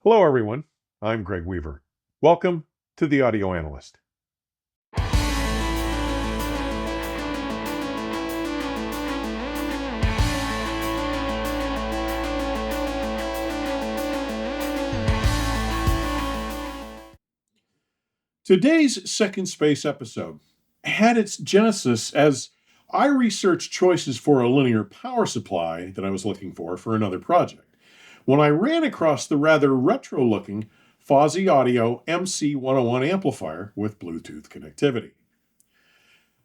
Hello, everyone. I'm Greg Weaver. Welcome to the Audio Analyst. Today's Second Space episode had its genesis as I researched choices for a linear power supply that I was looking for another project, when I ran across the rather retro-looking Fosi Audio MC101 amplifier with Bluetooth connectivity.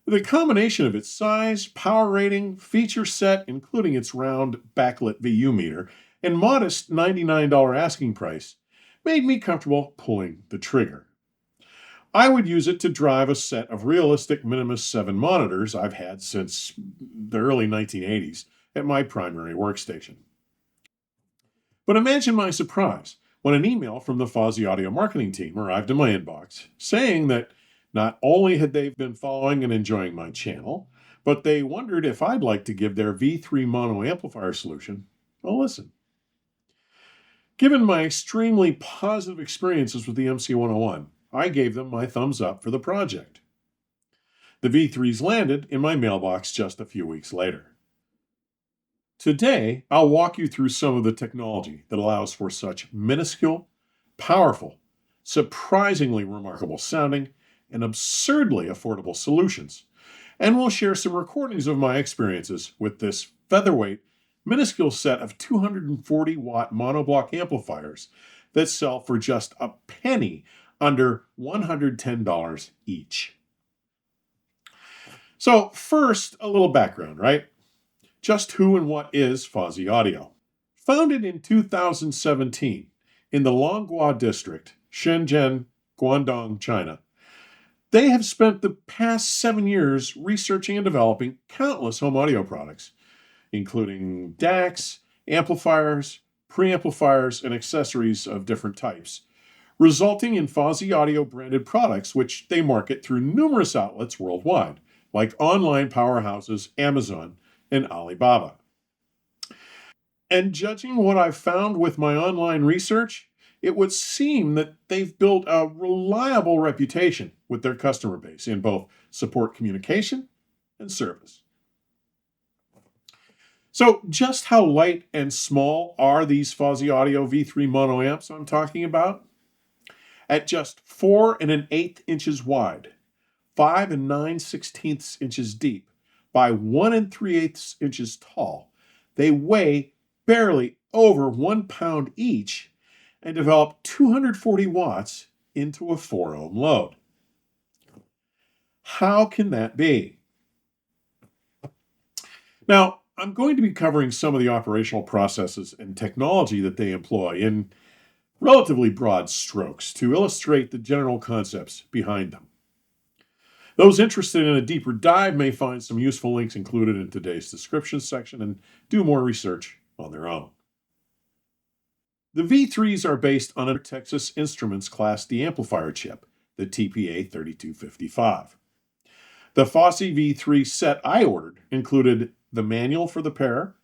The combination of its size, power rating, feature set, including its round backlit VU meter, and modest $99 asking price, made me comfortable pulling the trigger. I would use it to drive a set of realistic Minimus 7 monitors I've had since the early 1980s at my primary workstation. But imagine my surprise when an email from the Fosi Audio marketing team arrived in my inbox saying that not only had they been following and enjoying my channel, but they wondered if I'd like to give their V3 mono amplifier solution a listen. Given my extremely positive experiences with the MC101, I gave them my thumbs up for the project. The V3s landed in my mailbox just a few weeks later. Today, I'll walk you through some of the technology that allows for such minuscule, powerful, surprisingly remarkable sounding, and absurdly affordable solutions, and we'll share some recordings of my experiences with this featherweight, minuscule set of 240-watt monoblock amplifiers that sell for just a penny under $110 each. So first, a little background, right? Just who and what is Fosi Audio? Founded in 2017 in the Longhua district, Shenzhen, Guangdong, China, they have spent the past 7 years researching and developing countless home audio products, including DACs, amplifiers, preamplifiers, and accessories of different types, resulting in Fosi Audio branded products which they market through numerous outlets worldwide, like online powerhouses Amazon and Alibaba. And judging what I've found with my online research, it would seem that they've built a reliable reputation with their customer base in both support communication and service. So just how light and small are these Fosi Audio V3 mono amps I'm talking about? At just 4 1/8 inches wide, 5 9/16 inches deep, by 1 3/8 inches tall, they weigh barely over 1 pound each and develop 240 watts into a 4 ohm load. How can that be? Now, I'm going to be covering some of the operational processes and technology that they employ in relatively broad strokes to illustrate the general concepts behind them. Those interested in a deeper dive may find some useful links included in today's description section and do more research on their own. The V3s are based on a Texas Instruments Class D amplifier chip, the TPA3255. The Fosi V3 set I ordered included the manual for the pair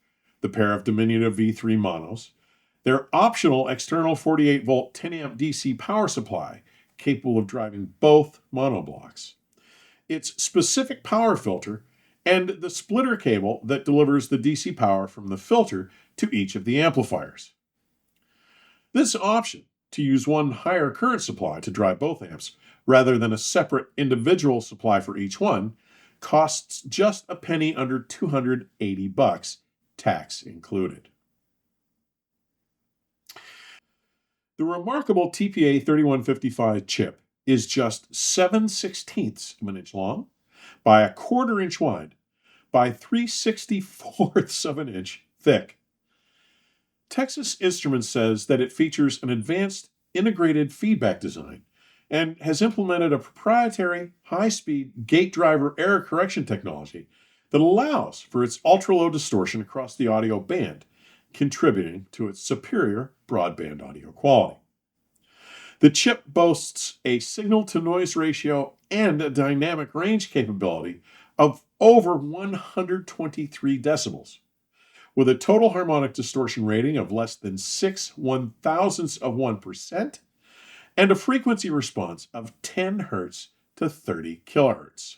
of diminutive V3 monos, their optional external 48-volt 10-amp DC power supply capable of driving both monoblocks, its specific power filter, and the splitter cable that delivers the DC power from the filter to each of the amplifiers. This option, to use one higher current supply to drive both amps, rather than a separate individual supply for each one, costs just a penny under $280, tax included. The remarkable TPA3155 chip is just 7/16 of an inch long, by 1/4 inch wide, by 3/64 of an inch thick. Texas Instruments says that it features an advanced integrated feedback design and has implemented a proprietary high-speed gate driver error correction technology that allows for its ultra-low distortion across the audio band, contributing to its superior broadband audio quality. The chip boasts a signal-to-noise ratio and a dynamic range capability of over 123 decibels, with a total harmonic distortion rating of less than 6/1000% and a frequency response of 10 Hz to 30 kHz.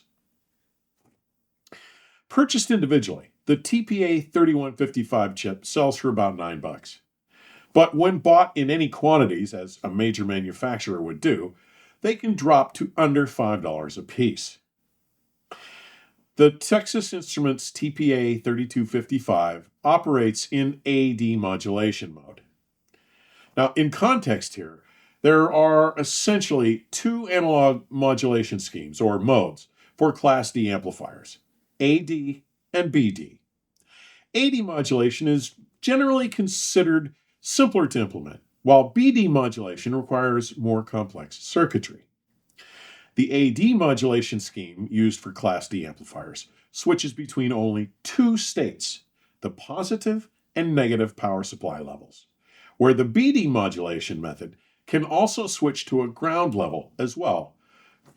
Purchased individually, the TPA3155 chip sells for about $9. But when bought in any quantities, as a major manufacturer would do, they can drop to under $5 a piece. The Texas Instruments TPA3255 operates in AD modulation mode. Now, in context here, there are essentially two analog modulation schemes, or modes, for Class D amplifiers, AD and BD. AD modulation is generally considered simpler to implement, while BD modulation requires more complex circuitry. The AD modulation scheme used for Class D amplifiers switches between only two states, the positive and negative power supply levels, where the BD modulation method can also switch to a ground level as well,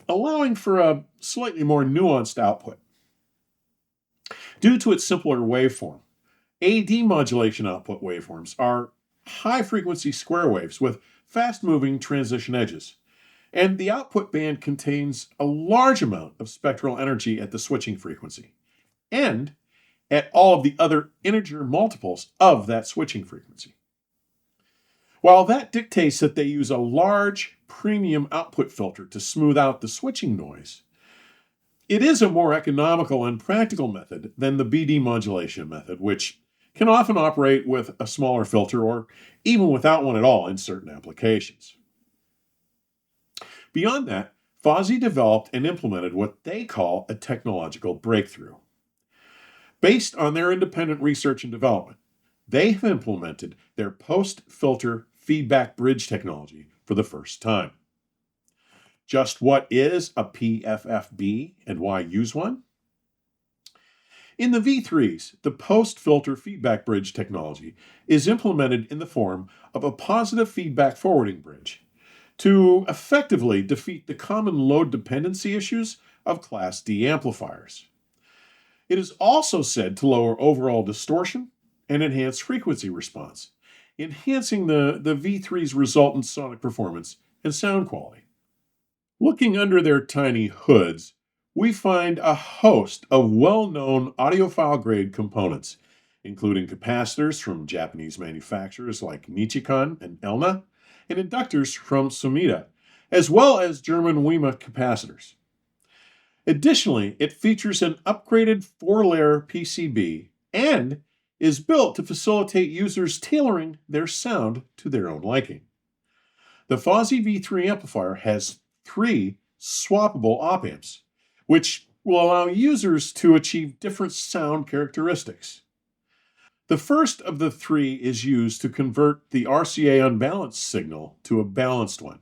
allowing for a slightly more nuanced output. Due to its simpler waveform, AD modulation output waveforms are high-frequency square waves with fast-moving transition edges, and the output band contains a large amount of spectral energy at the switching frequency, and at all of the other integer multiples of that switching frequency. While that dictates that they use a large premium output filter to smooth out the switching noise, it is a more economical and practical method than the BD modulation method, which can often operate with a smaller filter or even without one at all in certain applications. Beyond that, Fosi developed and implemented what they call a technological breakthrough. Based on their independent research and development, they have implemented their post-filter feedback bridge technology for the first time. Just what is a PFFB and why use one? In the V3s, the post-filter feedback bridge technology is implemented in the form of a positive feedback forwarding bridge to effectively defeat the common load dependency issues of Class D amplifiers. It is also said to lower overall distortion and enhance frequency response, enhancing the V3's resultant sonic performance and sound quality. Looking under their tiny hoods, we find a host of well-known audiophile grade components, including capacitors from Japanese manufacturers like Nichicon and Elna, and inductors from Sumida, as well as German WEMA capacitors. Additionally, it features an upgraded 4-layer PCB and is built to facilitate users tailoring their sound to their own liking. The Fosi V3 amplifier has 3 swappable OpAmps, which will allow users to achieve different sound characteristics. The first of the 3 is used to convert the RCA unbalanced signal to a balanced one,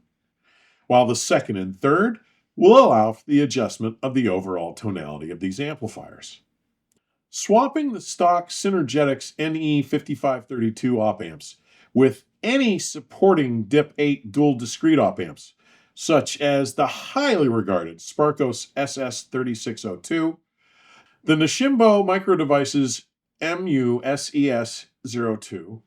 while the second and third will allow for the adjustment of the overall tonality of these amplifiers. Swapping the stock Synergetics NE5532 OpAmps with any supporting DIP-8 dual discrete OpAmps, such as the highly regarded Sparkos SS3602, the Nishimbo Microdevices MUSES02,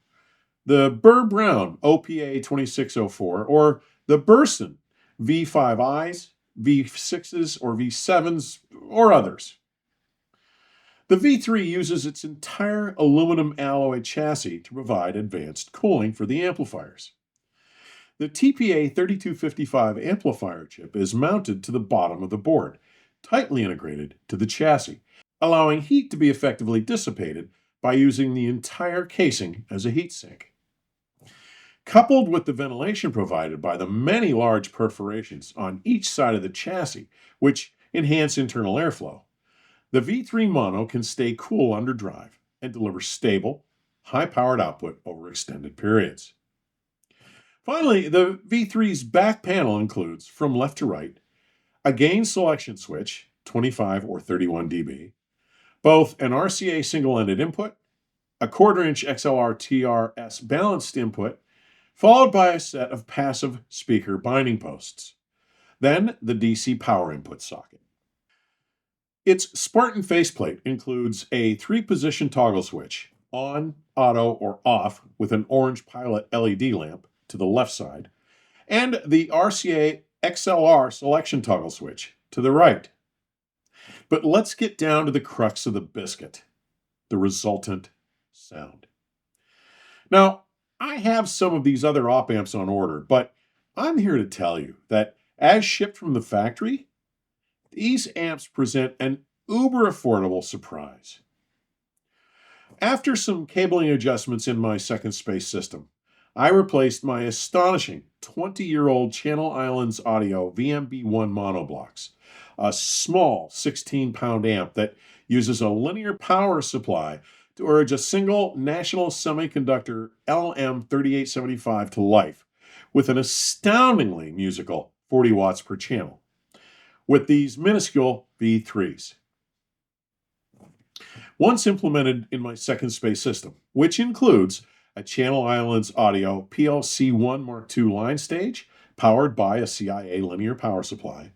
the Burr Brown OPA2604, or the Burson V5Is, V6s, or V7s, or others. The V3 uses its entire aluminum alloy chassis to provide advanced cooling for the amplifiers. The TPA3255 amplifier chip is mounted to the bottom of the board, tightly integrated to the chassis, allowing heat to be effectively dissipated by using the entire casing as a heatsink. Coupled with the ventilation provided by the many large perforations on each side of the chassis, which enhance internal airflow, the V3 mono can stay cool under drive and deliver stable, high-powered output over extended periods. Finally, the V3's back panel includes, from left to right, a gain selection switch, 25 or 31 dB, both an RCA single-ended input, a 1/4-inch XLR TRS balanced input, followed by a set of passive speaker binding posts, then the DC power input socket. Its Spartan faceplate includes a 3-position toggle switch, on, auto, or off with an orange pilot LED lamp to the left side, and the RCA XLR selection toggle switch to the right. But let's get down to the crux of the biscuit, the resultant sound. Now, I have some of these other op amps on order, but I'm here to tell you that as shipped from the factory, these amps present an uber affordable surprise. After some cabling adjustments in my second space system, I replaced my astonishing 20-year-old Channel Islands Audio VMB1 monoblocks, a small 16-pound amp that uses a linear power supply to urge a single National Semiconductor LM3875 to life with an astoundingly musical 40 watts per channel with these minuscule V3s. Once implemented in my second space system, which includes a Channel Islands Audio PLC-1 Mark II line stage powered by a CIA linear power supply,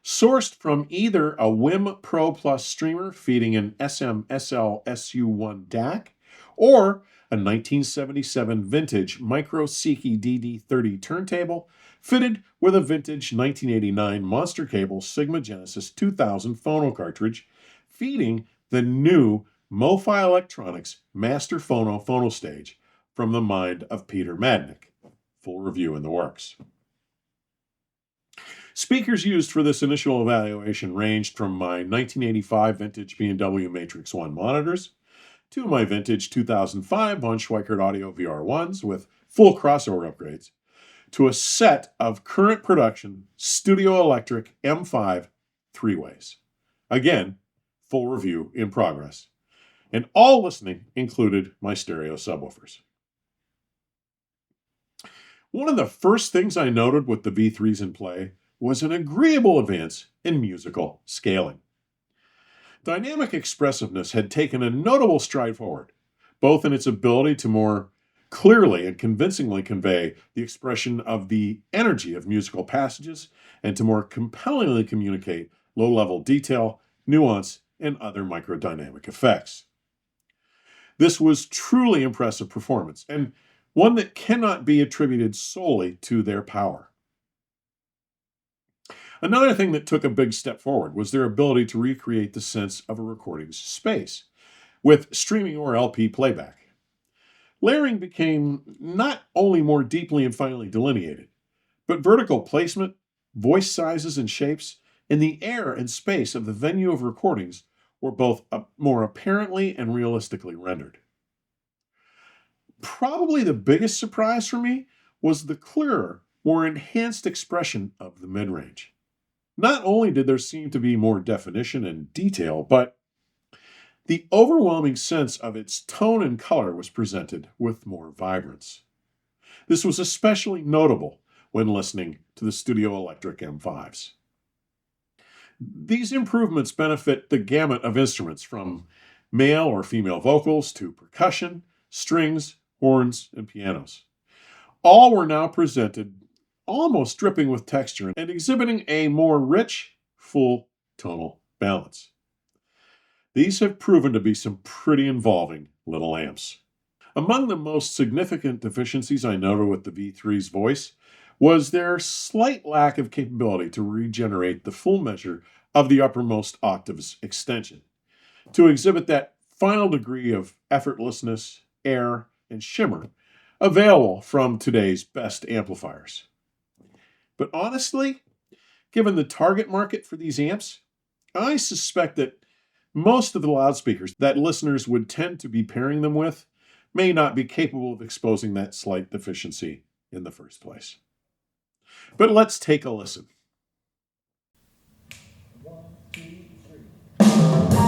sourced from either a WIM Pro Plus streamer feeding an SM-SL SU1 DAC or a 1977 vintage Micro Seiki DD30 turntable fitted with a vintage 1989 Monster Cable Sigma Genesis 2000 phono cartridge feeding the new MoFi Electronics Master Phono stage from the mind of Peter Madnick. Full review in the works. Speakers used for this initial evaluation ranged from my 1985 vintage B&W Matrix 1 monitors to my vintage 2005 von Schweikert Audio VR1s with full crossover upgrades to a set of current production Studio Electric M5 three-ways. Again, full review in progress. And all listening included my stereo subwoofers. One of the first things I noted with the V3s in play was an agreeable advance in musical scaling. Dynamic expressiveness had taken a notable stride forward, both in its ability to more clearly and convincingly convey the expression of the energy of musical passages and to more compellingly communicate low-level detail, nuance, and other microdynamic effects. This was truly impressive performance, and one that cannot be attributed solely to their power. Another thing that took a big step forward was their ability to recreate the sense of a recording's space with streaming or LP playback. Layering became not only more deeply and finely delineated, but vertical placement, voice sizes and shapes, and the air and space of the venue of recordings were both more apparently and realistically rendered. Probably the biggest surprise for me was the clearer, more enhanced expression of the midrange. Not only did there seem to be more definition and detail, but the overwhelming sense of its tone and color was presented with more vibrance. This was especially notable when listening to the Studio Electric M5s. These improvements benefit the gamut of instruments from male or female vocals to percussion, strings, horns, and pianos. All were now presented almost dripping with texture and exhibiting a more rich, full tonal balance. These have proven to be some pretty involving little amps. Among the most significant deficiencies I noted with the V3's voice was their slight lack of capability to regenerate the full measure of the uppermost octaves extension, to exhibit that final degree of effortlessness, air, and shimmer available from today's best amplifiers. But honestly, given the target market for these amps, I suspect that most of the loudspeakers that listeners would tend to be pairing them with may not be capable of exposing that slight deficiency in the first place. But let's take a listen. 1, 2, 3.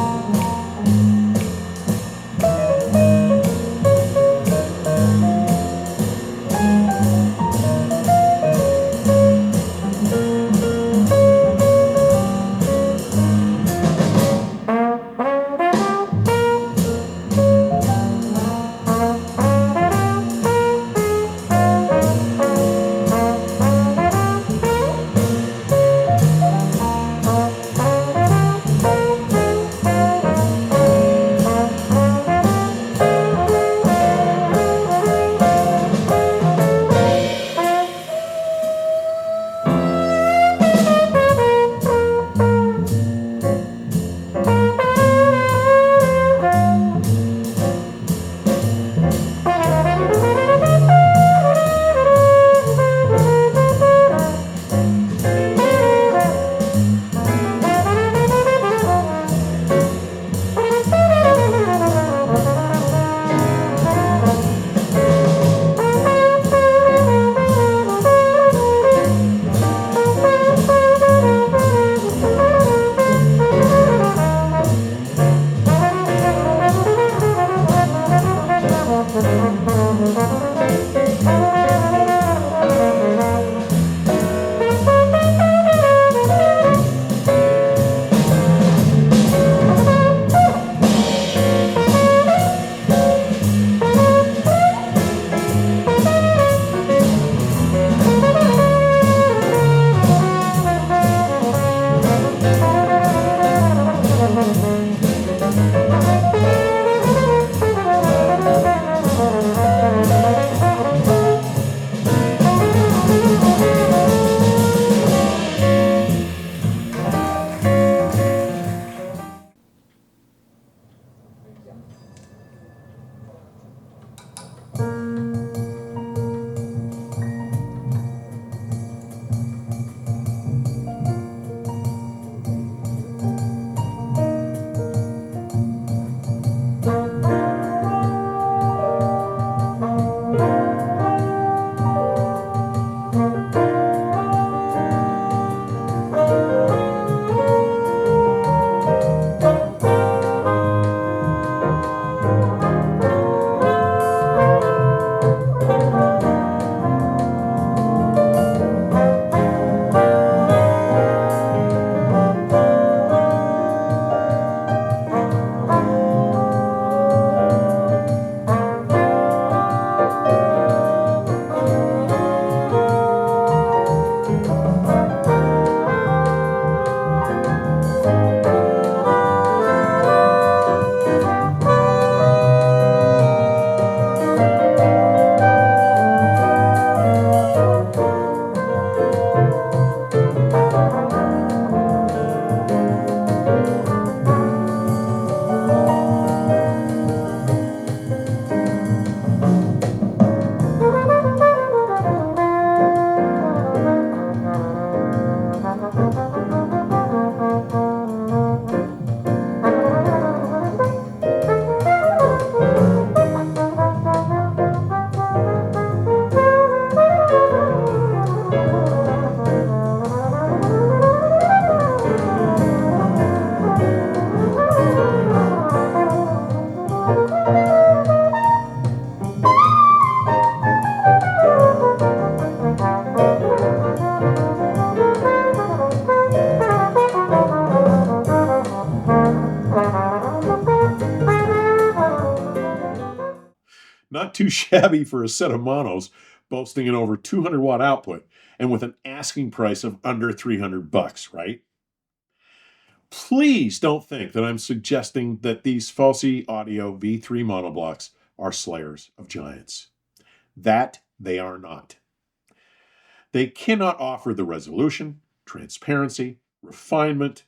not too shabby for a set of monos boasting an over 200 watt output and with an asking price of under $300, right? Please don't think that I'm suggesting that these Fosi Audio V3 monoblocks are slayers of giants. That they are not. They cannot offer the resolution, transparency, refinement,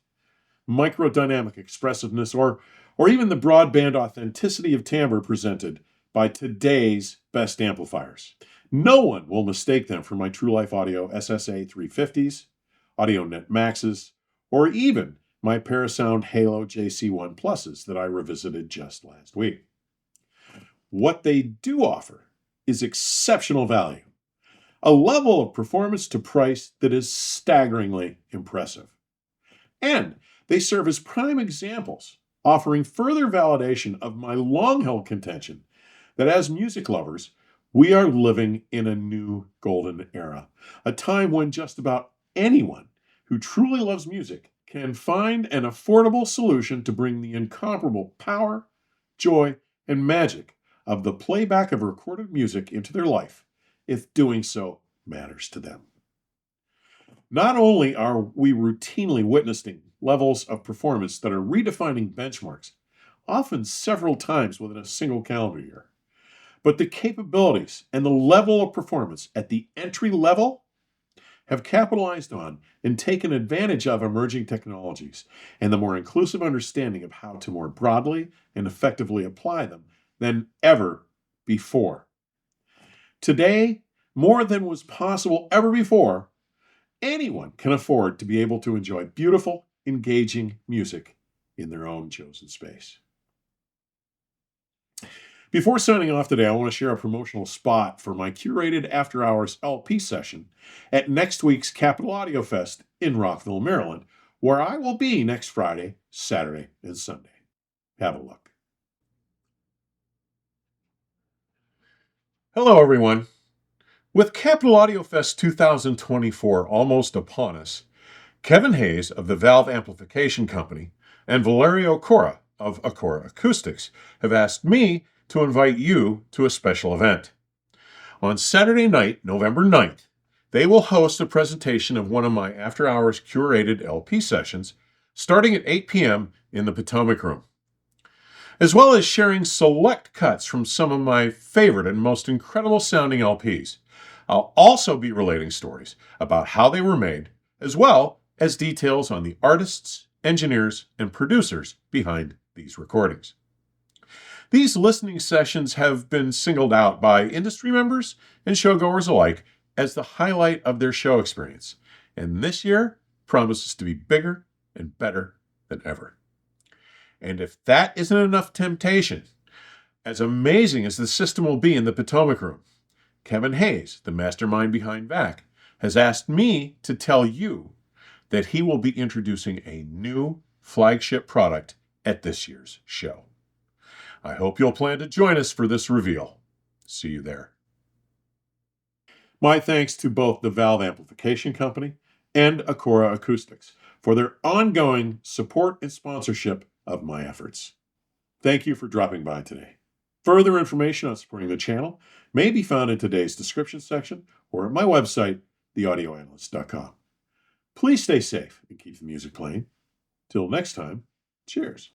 microdynamic expressiveness, or even the broadband authenticity of timbre presented by today's best amplifiers. No one will mistake them for my True Life Audio SSA 350s, AudioNet Maxes, or even my Parasound Halo JC1 Pluses that I revisited just last week. What they do offer is exceptional value, a level of performance to price that is staggeringly impressive. And they serve as prime examples, offering further validation of my long-held contention that as music lovers, we are living in a new golden era, a time when just about anyone who truly loves music can find an affordable solution to bring the incomparable power, joy, and magic of the playback of recorded music into their life, if doing so matters to them. Not only are we routinely witnessing levels of performance that are redefining benchmarks, often several times within a single calendar year, but the capabilities and the level of performance at the entry level have capitalized on and taken advantage of emerging technologies and the more inclusive understanding of how to more broadly and effectively apply them than ever before. Today, more than was possible ever before, anyone can afford to be able to enjoy beautiful, engaging music in their own chosen space. Before signing off today, I want to share a promotional spot for my curated after-hours LP session at next week's Capital Audiofest in Rockville, Maryland, where I will be next Friday, Saturday, and Sunday. Have a look. Hello, everyone. With Capital Audiofest 2024 almost upon us, Kevin Hayes of the Valve Amplification Company and Valerio Cora of Acoustics have asked me to invite you to a special event. On Saturday night, November 9th, they will host a presentation of one of my after-hours curated LP sessions starting at 8 p.m. in the Potomac Room, as well as sharing select cuts from some of my favorite and most incredible sounding LPs. I'll also be relating stories about how they were made, as well as details on the artists, engineers, and producers behind these recordings. These listening sessions have been singled out by industry members and showgoers alike as the highlight of their show experience, and this year promises to be bigger and better than ever. And if that isn't enough temptation, as amazing as the system will be in the Potomac Room, Kevin Hayes, the mastermind behind VAC, has asked me to tell you that he will be introducing a new flagship product at this year's show. I hope you'll plan to join us for this reveal. See you there. My thanks to both the Valve Amplification Company and Acora Acoustics for their ongoing support and sponsorship of my efforts. Thank you for dropping by today. Further information on supporting the channel may be found in today's description section or at my website, theaudioanalyst.com. Please stay safe and keep the music playing. Till next time, cheers.